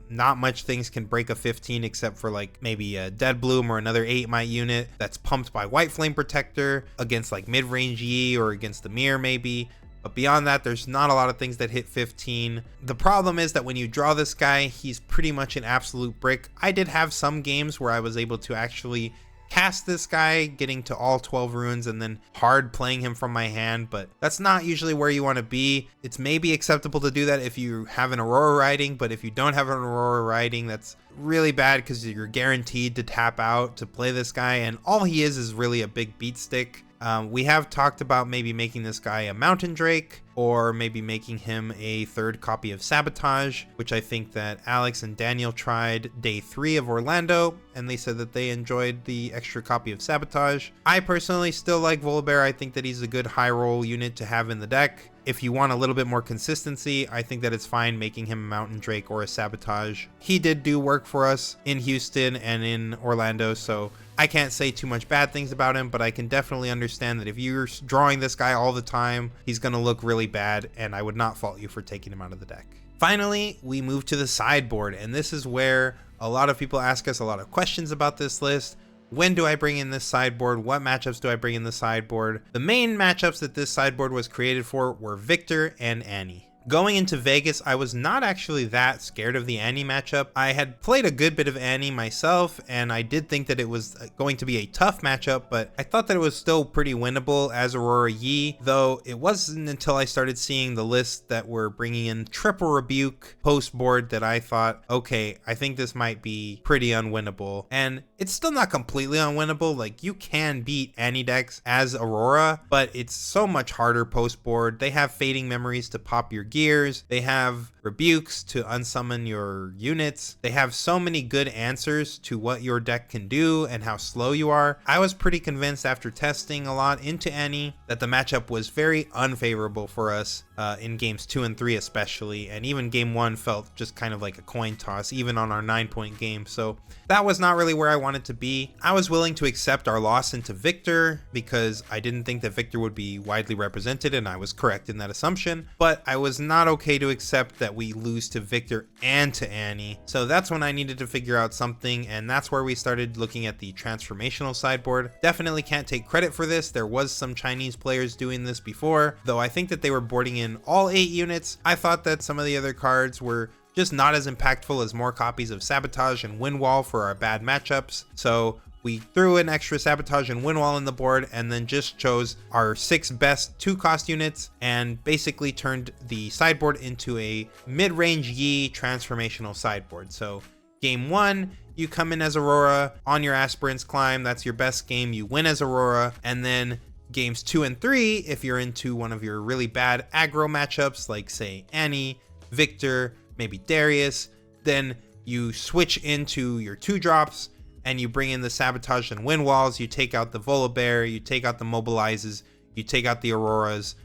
Not much things can break a 15 except for like maybe a Dead Bloom or another 8 might unit that's pumped by White Flame Protector against like mid-range Yi or against the mirror maybe. But beyond that, there's not a lot of things that hit 15. The problem is that when you draw this guy, he's pretty much an absolute brick. I did have some games where I was able to actually cast this guy, getting to all 12 runes and then hard playing him from my hand, but that's not usually where you want to be. It's maybe acceptable to do that if you have an Aurora riding, but if you don't have an Aurora riding, that's really bad because you're guaranteed to tap out to play this guy, and all he is really a big beat stick. We have talked about maybe making this guy a Mountain Drake, or maybe making him a third copy of Sabotage, which I think that Alex and Daniel tried day 3 of Orlando, and they said that they enjoyed the extra copy of Sabotage. I personally still like Volibear. I think that he's a good high roll unit to have in the deck. If you want a little bit more consistency, I think that it's fine making him a Mountain Drake or a Sabotage. He did do work for us in Houston and in Orlando, so I can't say too much bad things about him, but I can definitely understand that if you're drawing this guy all the time, he's going to look really bad, and I would not fault you for taking him out of the deck. Finally, we move to the sideboard, and this is where a lot of people ask us a lot of questions about this list. When do I bring in this sideboard? What matchups do I bring in the sideboard? The main matchups that this sideboard was created for were Viktor and Annie. Going into Vegas, I was not actually that scared of the Annie matchup. I had played a good bit of Annie myself, and I did think that it was going to be a tough matchup, but I thought that it was still pretty winnable as Aurora Yi, though it wasn't until I started seeing the list that were bringing in Triple Rebuke post board that I thought, okay, I think this might be pretty unwinnable. And it's still not completely unwinnable. Like, you can beat Annie decks as Aurora, but it's so much harder post board. They have Fading Memories to pop your gears. They have rebukes to unsummon your units. They have so many good answers to what your deck can do and how slow you are. I was pretty convinced after testing a lot into Annie that the matchup was very unfavorable for us in games 2 and 3 especially, and even game 1 felt just kind of like a coin toss even on our 9-point game. So that was not really where I wanted to be. I was willing to accept our loss into Viktor because I didn't think that Viktor would be widely represented, and I was correct in that assumption, but I was not okay to accept that we lose to Viktor and to Annie. So that's when I needed to figure out something, and that's where we started looking at the transformational sideboard. Definitely can't take credit for this. There was some Chinese players doing this before, though I think that they were boarding in all 8 units. I thought that some of the other cards were just not as impactful as more copies of Sabotage and Windwall for our bad matchups. So we threw an extra Sabotage and Windwall in the board, and then just chose our 6 best 2-cost units and basically turned the sideboard into a mid-range Yi transformational sideboard. So game 1, you come in as Aurora on your Aspirant's Climb. That's your best game. You win as Aurora. And then games 2 and 3, if you're into one of your really bad aggro matchups, like say Annie, Viktor, maybe Darius, then you switch into your 2-drops and you bring in the Sabotage and Windwalls. You take out the Volibear, you take out the Mobilizes, you take out the Auroras,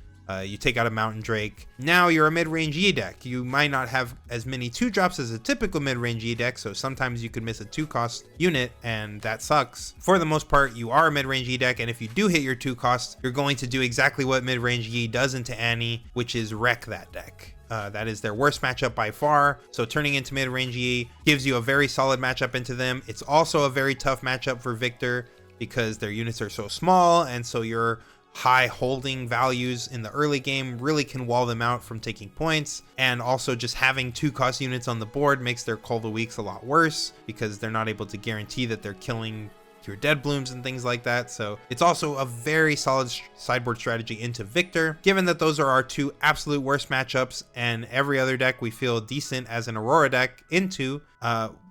you take out a Mountain Drake. Now you're a mid-range Yi deck. You might not have as many 2-drops as a typical mid-range Yi deck, so sometimes you could miss a 2-cost unit, and that sucks. For the most part, you are a mid-range Yi deck, and if you do hit your 2-cost, you're going to do exactly what mid-range Yi does into Annie, which is wreck that deck. That is their worst matchup by far. So turning into mid-range Yi gives you a very solid matchup into them. It's also a very tough matchup for Viktor because their units are so small, and so your high holding values in the early game really can wall them out from taking points. And also just having 2-cost units on the board makes their Call the Weeks a lot worse because they're not able to guarantee that they're killing your Dead Blooms and things like that. So it's also a very solid sideboard strategy into Viktor. Given that those are our 2 absolute worst matchups and every other deck we feel decent as an Aurora deck into,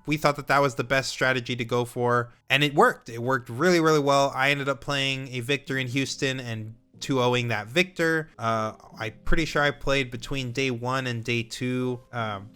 we thought that that was the best strategy to go for, and it worked. It worked really, really well. I ended up playing a Viktor in Houston and 2-0ing that Viktor. I'm pretty sure I played between day 1 and day 2,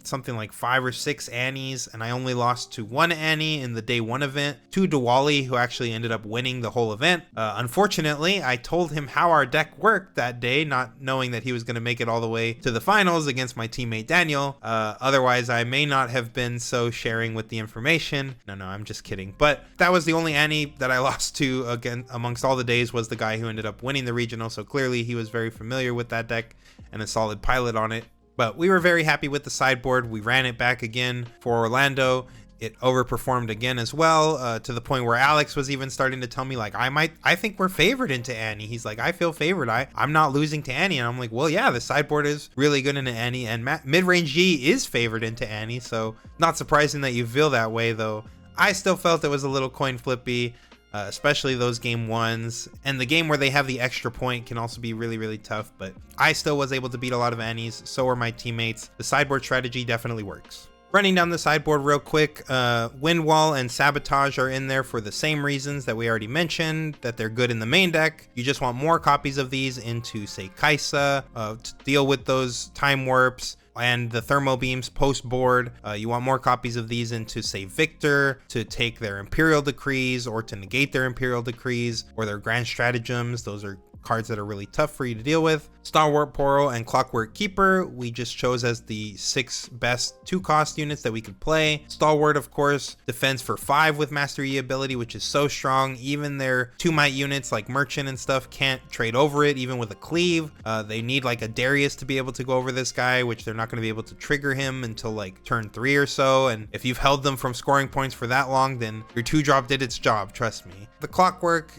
something like 5 or 6 Annies, and I only lost to 1 Annie in the day 1 event, to Diwali, who actually ended up winning the whole event. Unfortunately, I told him how our deck worked that day, not knowing that he was going to make it all the way to the finals against my teammate Daniel. Otherwise, I may not have been so sharing with the information. No, I'm just kidding. But that was the only Annie that I lost to, again, amongst all the days, was the guy who ended up winning the regional. So clearly he was very familiar with that deck and a solid pilot on it. But we were very happy with the sideboard. We ran it back again for Orlando. It overperformed again as well, to the point where Alex was even starting to tell me, like, I think we're favored into Annie. He's like, I feel favored. I'm not losing to Annie. And I'm like, well, yeah, the sideboard is really good into Annie, and mid-range Yi is favored into Annie. So not surprising that you feel that way, though. I still felt it was a little coin flippy, especially those game 1s. And the game where they have the extra point can also be really, really tough. But I still was able to beat a lot of Annies. So were my teammates. The sideboard strategy definitely works. Running down the sideboard real quick, Wind Wall and Sabotage are in there for the same reasons that we already mentioned, that they're good in the main deck. You just want more copies of these into, say, Kaisa, to deal with those time warps and the thermo beams post board. You want more copies of these into, say, Viktor, to take their Imperial Decrees or to negate their Imperial Decrees or their Grand Stratagems. Those are cards that are really tough for you to deal with. Stalwart Portal and Clockwork Keeper we just chose as the 6 best 2-cost units that we could play. Stalwart, of course, defends for 5 with Master Yi ability, which is so strong. Even their 2-might units like Merchant and stuff can't trade over it, even with a Cleave. They need like a Darius to be able to go over this guy, which they're not going to be able to trigger him until like turn 3 or so. And if you've held them from scoring points for that long, then your 2-drop did its job, trust me. The Clockwork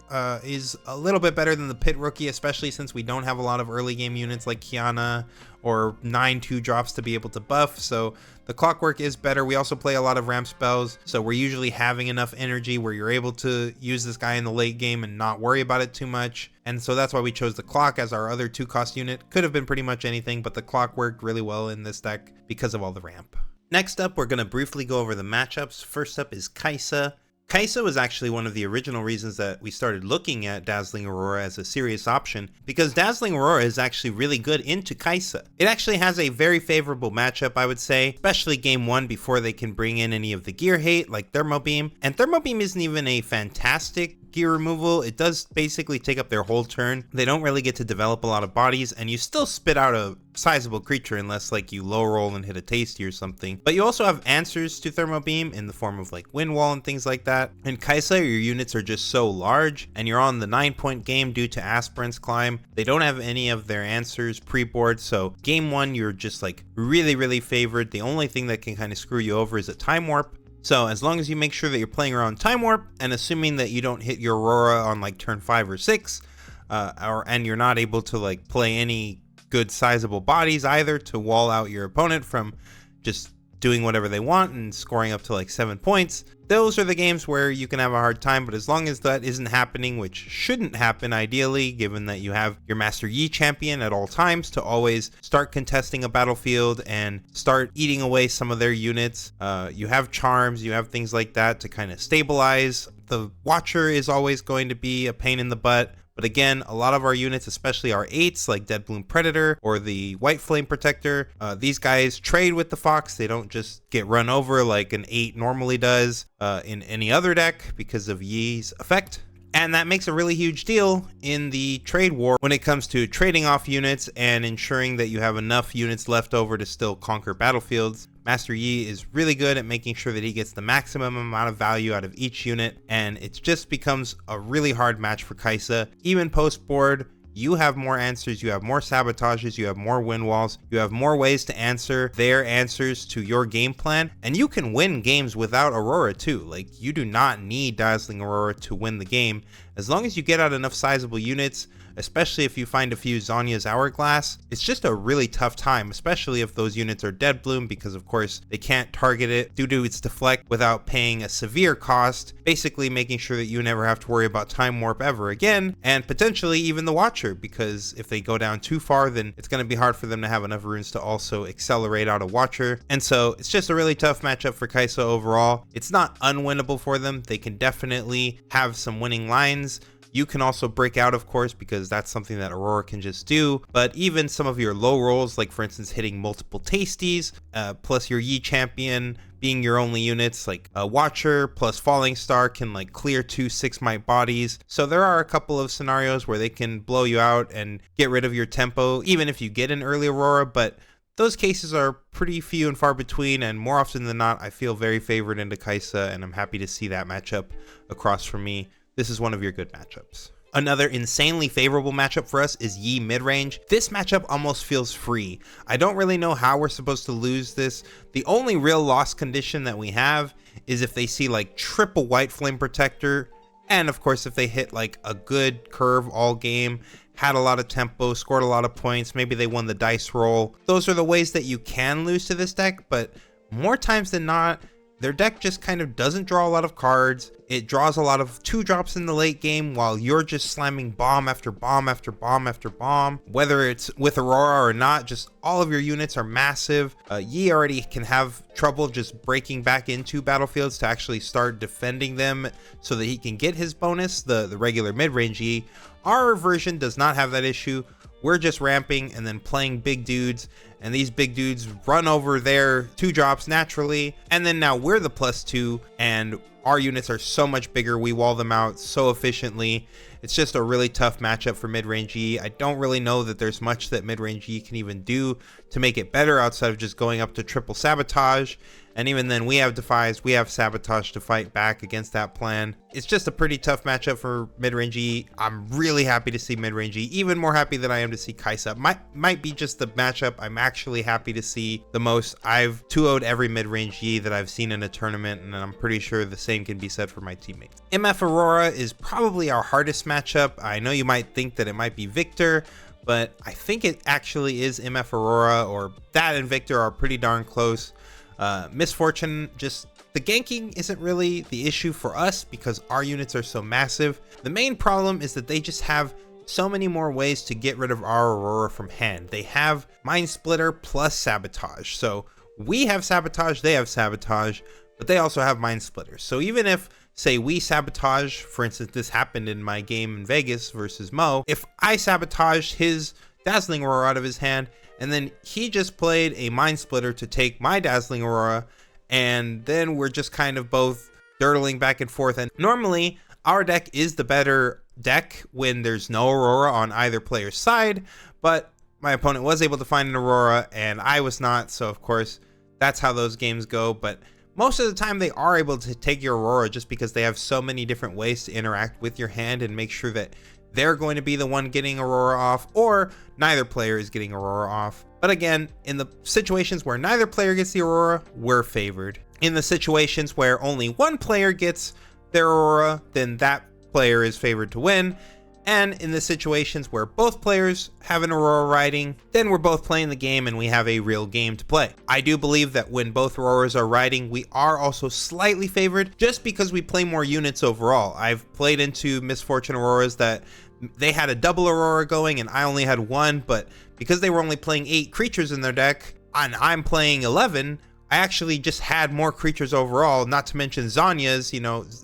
is a little bit better than the Pit Rookie, especially since we don't have a lot of early game units like Kiana or 9 2-drops to be able to buff. So the Clockwork is better. We also play a lot of ramp spells, so we're usually having enough energy where you're able to use this guy in the late game and not worry about it too much. And so that's why we chose the Clock as our other 2-cost unit. Could have been pretty much anything, but the Clock worked really well in this deck because of all the ramp. Next up, we're going to briefly go over the matchups. First up is Kaisa. Kaisa was actually one of the original reasons that we started looking at Dazzling Aurora as a serious option, because Dazzling Aurora is actually really good into Kaisa. It actually has a very favorable matchup, I would say, especially game 1 before they can bring in any of the gear hate like Thermo Beam. And Thermo Beam isn't even a fantastic gear removal. It does basically take up their whole turn. They don't really get to develop a lot of bodies, and you still spit out a sizable creature unless like you low roll and hit a tasty or something. But you also have answers to Thermo Beam in the form of like Wind Wall and things like that. In Kaisa, your units are just so large, and you're on the 9-point game due to Aspirant's Climb. They don't have any of their answers pre-board, so game 1 you're just like really favored. The only thing that can kind of screw you over is a Time Warp. So as long as you make sure that you're playing around Time Warp, and assuming that you don't hit your Aurora on like turn 5 or 6, and you're not able to like play any good sizable bodies either to wall out your opponent from just doing whatever they want and scoring up to like 7 points, those are the games where you can have a hard time. But as long as that isn't happening, which shouldn't happen ideally, given that you have your Master Yi champion at all times to always start contesting a battlefield and start eating away some of their units. You have charms, you have things like that to kind of stabilize. The Watcher is always going to be a pain in the butt. But again, a lot of our units, especially our 8s like Dead Bloom Predator or the White Flame Protector, these guys trade with the Fox. They don't just get run over like an 8 normally does in any other deck because of Yi's effect. And that makes a really huge deal in the trade war when it comes to trading off units and ensuring that you have enough units left over to still conquer battlefields. Master Yi is really good at making sure that he gets the maximum amount of value out of each unit, and it just becomes a really hard match for Kaisa. Even post board, you have more answers, you have more sabotages, you have more wind walls, you have more ways to answer their answers to your game plan, and you can win games without Aurora too. Like, you do not need Dazzling Aurora to win the game. As long as you get out enough sizable units, especially if you find a few Zonya's Hourglass, it's just a really tough time, especially if those units are Dead Bloom, because of course they can't target it due to its deflect without paying a severe cost, basically making sure that you never have to worry about Time Warp ever again, and potentially even the Watcher, because if they go down too far, then it's going to be hard for them to have enough runes to also accelerate out a Watcher. And so it's just a really tough matchup for Kaisa overall. It's not unwinnable for them. They can definitely have some winning lines. You can also break out, of course, because that's something that Aurora can just do. But even some of your low rolls, like for instance hitting multiple tasties, plus your Yi champion being your only units, like a Watcher plus Falling Star can like clear 2 6-might bodies. So there are a couple of scenarios where they can blow you out and get rid of your tempo, even if you get an early Aurora, but those cases are pretty few and far between, and more often than not, I feel very favored into Kaisa, and I'm happy to see that matchup across from me. This is one of your good matchups. Another insanely favorable matchup for us is Yi midrange. This matchup almost feels free. I don't really know how we're supposed to lose this. The only real loss condition that we have is if they see like triple white flame protector, and of course if they hit like a good curve all game, had a lot of tempo, scored a lot of points, maybe they won the dice roll. Those are the ways that you can lose to this deck, but more times than not, their deck just kind of doesn't draw a lot of cards. It draws a lot of 2-drops in the late game while you're just slamming bomb after bomb after bomb after bomb. Whether it's with Aurora or not, just all of your units are massive. Yi already can have trouble just breaking back into battlefields to actually start defending them so that he can get his bonus, the regular mid-range Yi. Our version does not have that issue. We're just ramping and then playing big dudes, and these big dudes run over their 2-drops naturally, and then now we're the +2 and our units are so much bigger. We wall them out so efficiently. It's just a really tough matchup for mid-range Yi. I don't really know that there's much that mid-range Yi can even do to make it better outside of just going up to triple sabotage. And even then, we have Defies, we have Sabotage to fight back against that plan. It's just a pretty tough matchup for mid-range Yi. I'm really happy to see mid-range Yi, even more happy than I am to see Kaisa. Might be just the matchup I'm actually happy to see the most. I've 2-0'd every mid-range Yi that I've seen in a tournament, and I'm pretty sure the same can be said for my teammates. MF Aurora is probably our hardest matchup. I know you might think that it might be Viktor, but I think it actually is MF Aurora, or that and Viktor are pretty darn close. Misfortune, just the ganking isn't really the issue for us because our units are so massive. The main problem is that they just have so many more ways to get rid of our Aurora from hand. They have Mind Splitter plus Sabotage. So we have Sabotage, they have Sabotage, but they also have Mind Splitter. So even if, say, we Sabotage, for instance, this happened in my game in Vegas versus Mo, if I Sabotage his Dazzling Aurora out of his hand, and then he just played a Mind Splitter to take my Dazzling Aurora, and then we're just kind of both dirtling back and forth. And normally, our deck is the better deck when there's no Aurora on either player's side, but my opponent was able to find an Aurora, and I was not, so of course, that's how those games go. But most of the time, they are able to take your Aurora just because they have so many different ways to interact with your hand and make sure that they're going to be the one getting Aurora off, or neither player is getting Aurora off. But again, in the situations where neither player gets the Aurora, we're favored. In the situations where only one player gets their Aurora, then that player is favored to win. And in the situations where both players have an Aurora riding, then we're both playing the game and we have a real game to play. I do believe that when both Auroras are riding, we are also slightly favored just because we play more units overall. I've played into Misfortune Auroras that they had a double Aurora going and I only had one, but because they were only playing 8 creatures in their deck and I'm playing 11, I actually just had more creatures overall, not to mention Zanya's,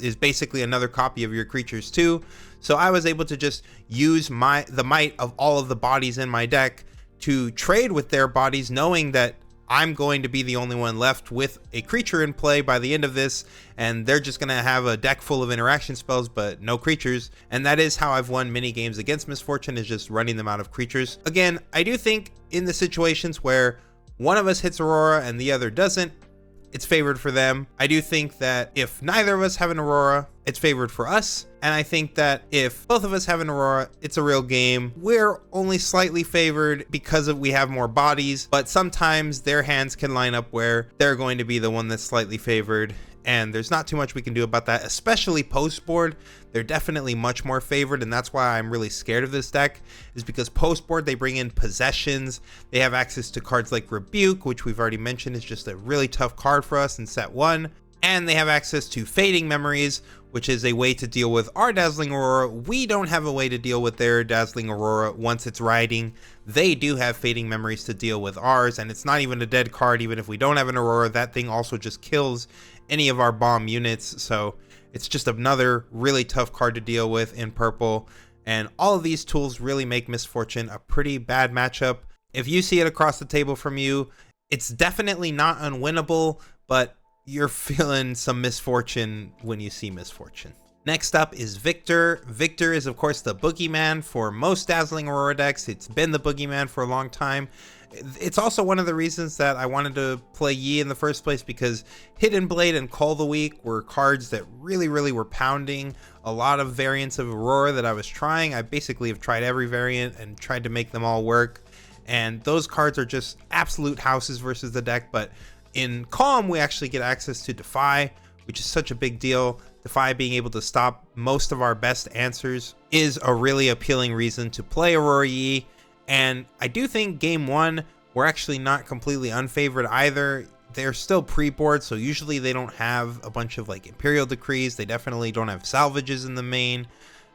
is basically another copy of your creatures too. So I was able to just use the might of all of the bodies in my deck to trade with their bodies, knowing that I'm going to be the only one left with a creature in play by the end of this, and they're just going to have a deck full of interaction spells but no creatures. And that is how I've won many games against Misfortune, is just running them out of creatures. Again, I do think in the situations where one of us hits Aurora and the other doesn't, it's favored for them. I do think that if neither of us have an Aurora, it's favored for us. And I think that if both of us have an Aurora, it's a real game. We're only slightly favored because we have more bodies, but sometimes their hands can line up where they're going to be the one that's slightly favored. And there's not too much we can do about that, especially post board. They're definitely much more favored, and that's why I'm really scared of this deck, is because post board they bring in possessions. They have access to cards like Rebuke, which we've already mentioned is just a really tough card for us in set 1. And they have access to Fading Memories, which is a way to deal with our Dazzling Aurora. We don't have a way to deal with their Dazzling Aurora once it's riding. They do have Fading Memories to deal with ours, and it's not even a dead card. Even if we don't have an Aurora, that thing also just kills any of our bomb units. So It's just another really tough card to deal with in purple. And all of these tools really make Misfortune a pretty bad matchup. If you see it across the table from you, it's definitely not unwinnable, but you're feeling some misfortune when you see Misfortune. Next up is Viktor. Viktor is of course the boogeyman for most Dazzling Aurora decks. It's been the boogeyman for a long time. It's also one of the reasons that I wanted to play Yi in the first place, because Hidden Blade and Call the Weak were cards that really were pounding a lot of variants of Aurora that I was trying. I basically have tried every variant and tried to make them all work, and those cards are just absolute houses versus the deck. But in Calm, we actually get access to Defy, which is such a big deal. Defy being able to stop most of our best answers is a really appealing reason to play Aurora Yi. And I do think game one, we're actually not completely unfavored either. They're still pre-board, so usually they don't have a bunch of like Imperial Decrees. They definitely don't have salvages in the main,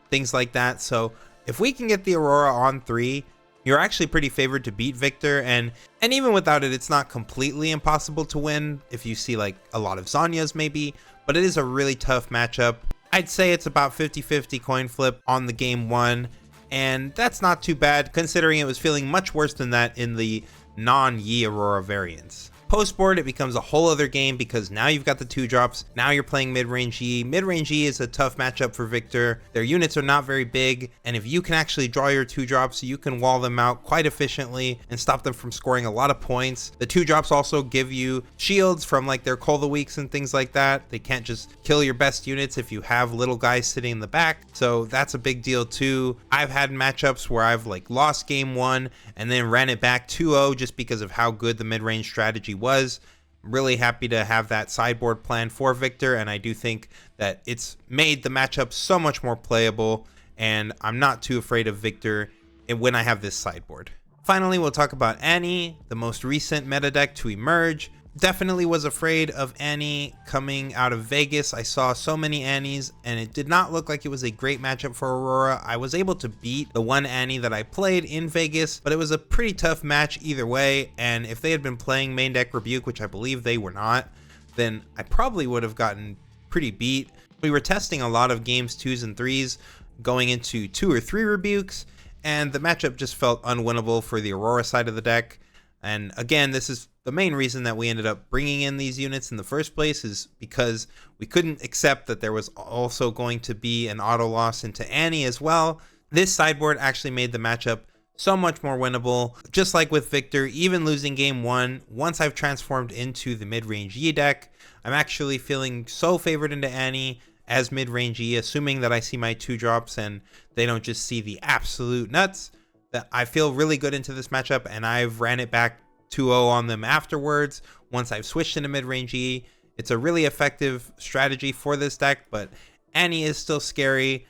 things like that. So if we can get the Aurora on 3, you're actually pretty favored to beat Viktor. And even without it, it's not completely impossible to win if you see like a lot of Zanyas maybe, but it is a really tough matchup. I'd say it's about 50-50 coin flip on the game one. And that's not too bad, considering it was feeling much worse than that in the non-Yi Aurora variants. Post board, it becomes a whole other game, because now you've got the 2-drops. Now you're playing mid-range Yi. Mid-range Yi is a tough matchup for Viktor. Their units are not very big, and if you can actually draw your 2-drops, you can wall them out quite efficiently and stop them from scoring a lot of points. The 2-drops also give you shields from like their Call the Weeks and things like that. They can't just kill your best units if you have little guys sitting in the back, so that's a big deal too. I've had matchups where I've like lost game 1 and then ran it back 2-0 just because of how good the mid-range strategy was. I'm really happy to have that sideboard plan for Viktor, and I do think that it's made the matchup so much more playable, and I'm not too afraid of Viktor when I have this sideboard. Finally, we'll talk about Annie, the most recent meta deck to emerge. Definitely was afraid of Annie coming out of Vegas. I saw so many Annies, and it did not look like it was a great matchup for Aurora. I was able to beat the one Annie that I played in Vegas, but it was a pretty tough match either way. And if they had been playing main deck Rebuke, which I believe they were not, then I probably would have gotten pretty beat. We were testing a lot of games 2s and 3s, going into 2 or 3 Rebukes, and the matchup just felt unwinnable for the Aurora side of the deck. And again, this is the main reason that we ended up bringing in these units in the first place, is because we couldn't accept that there was also going to be an auto loss into Annie as well. This sideboard actually made the matchup so much more winnable. Just like with Viktor, even losing game 1, once I've transformed into the mid-range Yi deck, I'm actually feeling so favored into Annie as mid-range Yi, assuming that I see my 2-drops and they don't just see the absolute nuts, that I feel really good into this matchup, and I've ran it back 2-0 on them afterwards once I've switched into mid-range Yi. It's a really effective strategy for this deck, but Annie is still scary.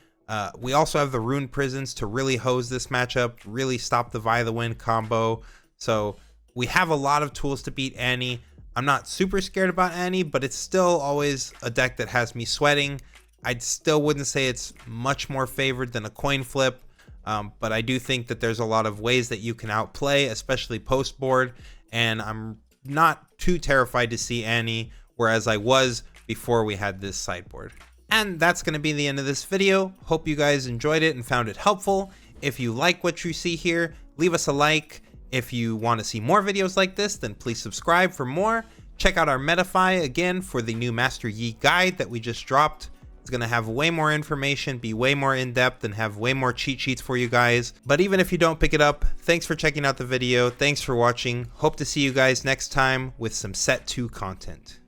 We also have the Rune Prisons to really hose this matchup, really stop the Vi the Wind combo. So we have a lot of tools to beat Annie. I'm not super scared about Annie, but it's still always a deck that has me sweating. I still wouldn't say it's much more favored than a coin flip. But I do think that there's a lot of ways that you can outplay, especially post board, and I'm not too terrified to see Annie, whereas I was before we had this sideboard. And that's going to be the end of this video. Hope you guys enjoyed it and found it helpful. If you like what you see here, leave us a like. If you want to see more videos like this, then please subscribe for more. Check out our Metafy again for the new Master Yi guide that we just dropped. It's going to have way more information, be way more in-depth, and have way more cheat sheets for you guys. But even if you don't pick it up, thanks for checking out the video. Thanks for watching. Hope to see you guys next time with some Set 2 content.